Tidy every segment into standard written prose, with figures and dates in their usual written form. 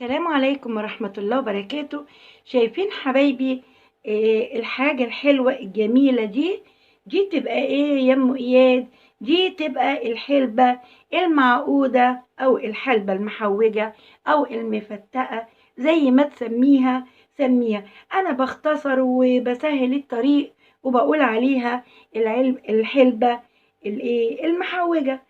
السلام عليكم ورحمة الله وبركاته. شايفين حبايبي؟ الحاجة الحلوة الجميلة دي تبقى ايه يا ام اياد؟ دي تبقى الحلبة المعقودة او الحلبة المحوجة او المفتقة، زي ما تسميها سميها. انا بختصر وبسهل الطريق وبقول عليها الحلبة الايه المحوجة.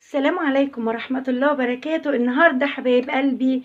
السلام عليكم ورحمة الله وبركاته. النهاردة حبايب قلبي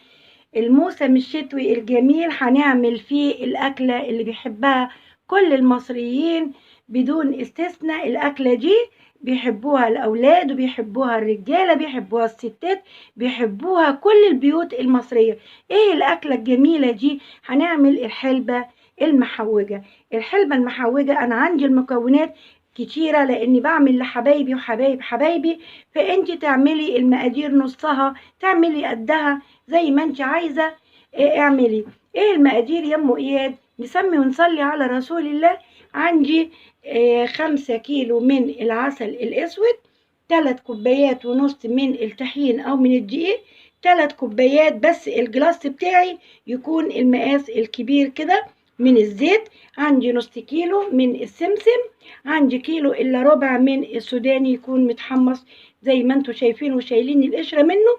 الموسم الشتوي الجميل هنعمل فيه الأكلة اللي بيحبها كل المصريين بدون استثناء. الأكلة دي بيحبوها الأولاد وبيحبوها الرجالة، بيحبوها الستات، بيحبوها كل البيوت المصرية. ايه الأكلة الجميلة دي؟ هنعمل الحلبة المحوجة. الحلبة المحوجة أنا عندي المكونات كتيرة لأني بعمل لحبايبي وحبايب حبايبي، فأنت تعملي المقادير نصها، تعملي قدها زي ما انت عايزة. اعملي ايه المقادير يا ام اياد؟ نسمي ونصلي على رسول الله. عندي 5 كيلو من العسل الاسود، 3 كوبايات ونص من الطحين او من الدقيق، 3 كوبايات بس الجلاس بتاعي يكون المقاس الكبير كده من الزيت. عندي نص كيلو من السمسم، عندي كيلو الا ربع من السوداني يكون متحمص زي ما انتوا شايفين وشايلين القشرة منه،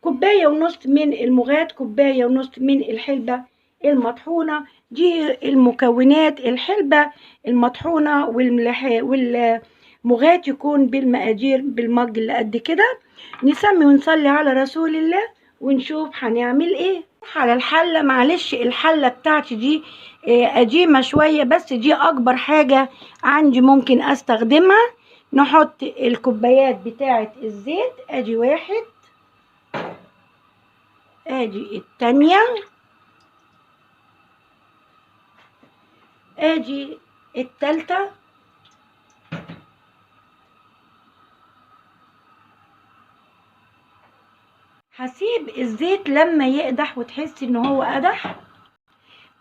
كوباية ونص من المغات، كوباية ونص من الحلبة المطحونة. دي المكونات. الحلبة المطحونة والمغات يكون بالمقادير بالمج اللي قد كده. نسمي ونصلي على رسول الله ونشوف هنعمل ايه. على الحلة، معلش الحلة بتاعتي دي قديمة شوية، بس دي اكبر حاجة عندي ممكن استخدمها. نحط الكوبايات بتاعة الزيت، ادي واحد، ادي التانية، ادي التالتة، هسيب الزيت لما يقدح وتحسي ان هو قدح.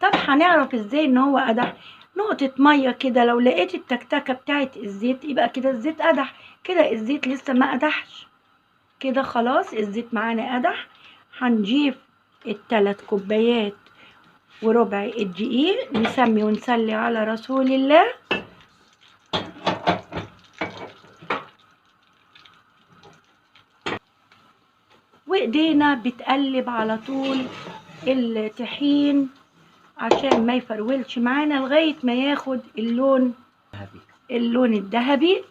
طب هنعرف ازاي ان هو قدح؟ نقطة مية كده، لو لقيت التكتكة بتاعت الزيت يبقى كده الزيت قدح، كده الزيت لسه ما قدحش، كده خلاص الزيت معانا قدح. هنجيب ال3 كوبايات وربع الدقيق، نسمي ونصلي على رسول الله. وايدينا بتقلب على طول الطحين عشان ما يفرولش معانا لغاية ما ياخد اللون الذهبي.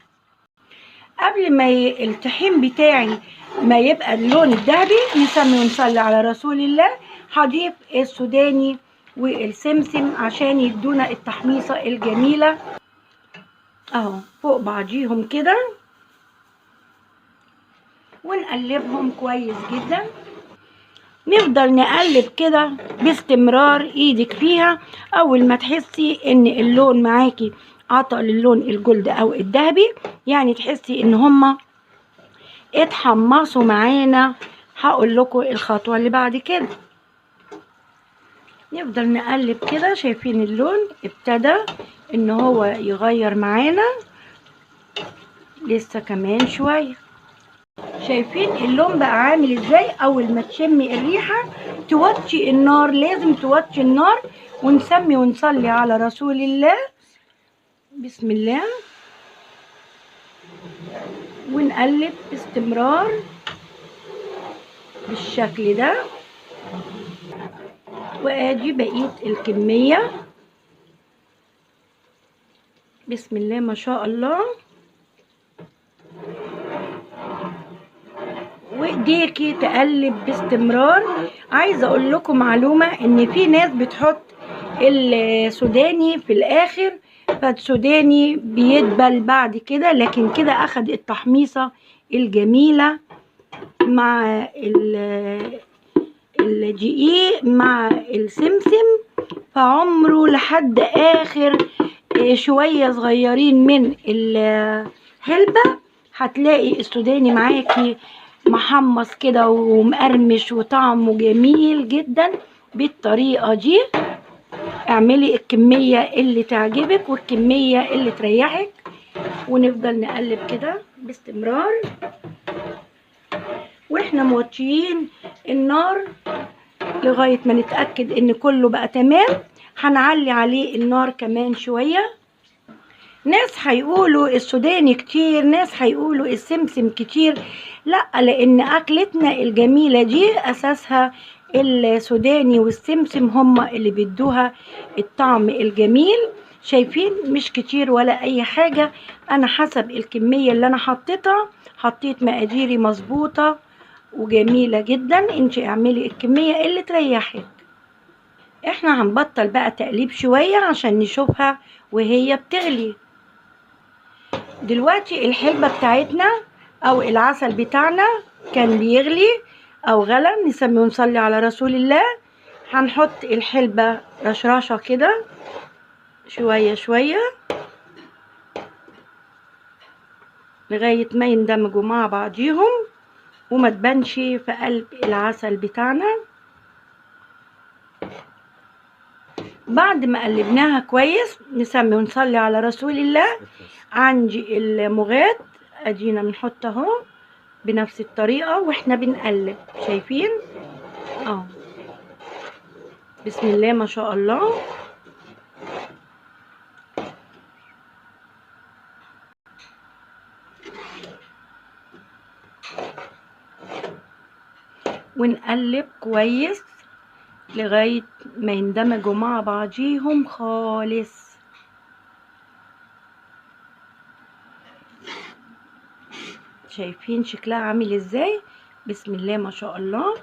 قبل ما الطحين بتاعي ما يبقى اللون الذهبي، نسمي ونصلي على رسول الله، هضيف السوداني والسمسم عشان يدونا التحميصة الجميلة اهو فوق بعضيهم كده، ونقلبهم كويس جدا. نفضل نقلب كده باستمرار، ايدك فيها. اول ما تحسي ان اللون معاكي عطى للون الجلد او الذهبي، يعني تحسي ان هما اتحمصوا معانا، هقول لكم الخطوة اللي بعد كده. نفضل نقلب كده، شايفين اللون ابتدى ان هو يغير معانا، لسه كمان شوية. شايفين اللون بقى عامل ازاي؟ اول ما تشمي الريحة توطي النار، لازم توطي النار. ونسمي ونصلي على رسول الله، بسم الله، ونقلب باستمرار بالشكل ده. وادي بقية الكمية، بسم الله ما شاء الله. وايديكي تقلب باستمرار. عايزه اقول لكم معلومه، ان في ناس بتحط السوداني في الاخر، فالسوداني بيدبل بعد كده، لكن كده اخد التحميصه الجميله مع الدقيق مع السمسم، فعمره لحد اخر شوية صغيرين من الحلبة هتلاقي السوداني معاكي محمص كده ومقرمش وطعمه جميل جدا. بالطريقة دي اعملي الكمية اللي تعجبك والكمية اللي تريحك، ونفضل نقلب كده باستمرار واحنا موطيين النار لغاية ما نتأكد ان كله بقى تمام. هنعلي عليه النار كمان شوية. ناس هيقولوا السوداني كتير، ناس هيقولوا السمسم كتير، لا، لان اكلتنا الجميلة دي اساسها السوداني والسمسم هما اللي بيدوها الطعم الجميل. شايفين؟ مش كتير ولا اي حاجة، انا حسب الكمية اللي انا حطيتها حطيت مقاديري مظبوطة وجميلة جدا. انت اعملي الكمية اللي تريحك. احنا هنبطل بقى تقليب شوية عشان نشوفها وهي بتغلي. دلوقتي الحلبة بتاعتنا او العسل بتاعنا كان بيغلي او غلى، نسمي ونصلي على رسول الله. هنحط الحلبة رشراشة كده شوية شوية لغاية ما يندمجوا مع بعضيهم وما تبانش في قلب العسل بتاعنا. بعد ما قلبناها كويس نسمي ونصلي على رسول الله. عندي المغاد ادينا بنحط اهو بنفس الطريقة واحنا بنقلب. شايفين؟ بسم الله ما شاء الله. ونقلب كويس لغاية ما يندمجوا مع بعضيهم خالص. شايفين شكلها عامل ازاي؟ بسم الله ما شاء الله.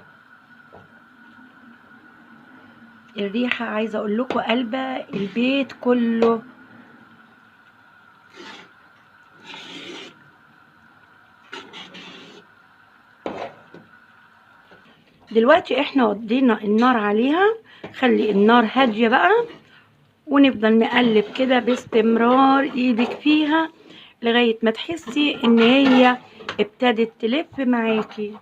الريحة عايزة اقول لكم قلبة البيت كله. دلوقتي احنا وضينا النار عليها، خلي النار هادية بقى ونفضل نقلب كده باستمرار ايدك فيها لغاية ما تحسي ان هي ابتدت تلف معاكي.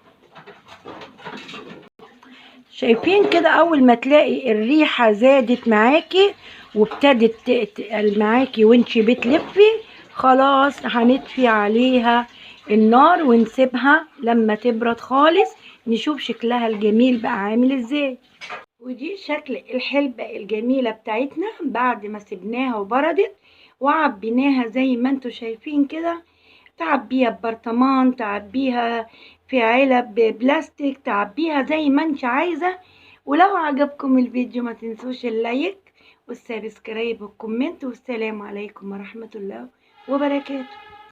شايفين كده؟ اول ما تلاقي الريحة زادت معاكي وابتدت تقل معاكي وانتي بتلفي، خلاص هنطفي عليها النار ونسيبها لما تبرد خالص نشوف شكلها الجميل بقى عامل ازاي. ودي شكل الحلبة الجميلة بتاعتنا بعد ما سبناها وبردت وعبيناها زي ما انتوا شايفين كده. تعبيها ببرطمان، تعبيها في علب بلاستيك، تعبيها زي ما انت عايزة. ولو عجبكم الفيديو ما تنسوش اللايك والسبسكرايب والكومنت، والسلام عليكم ورحمة الله وبركاته.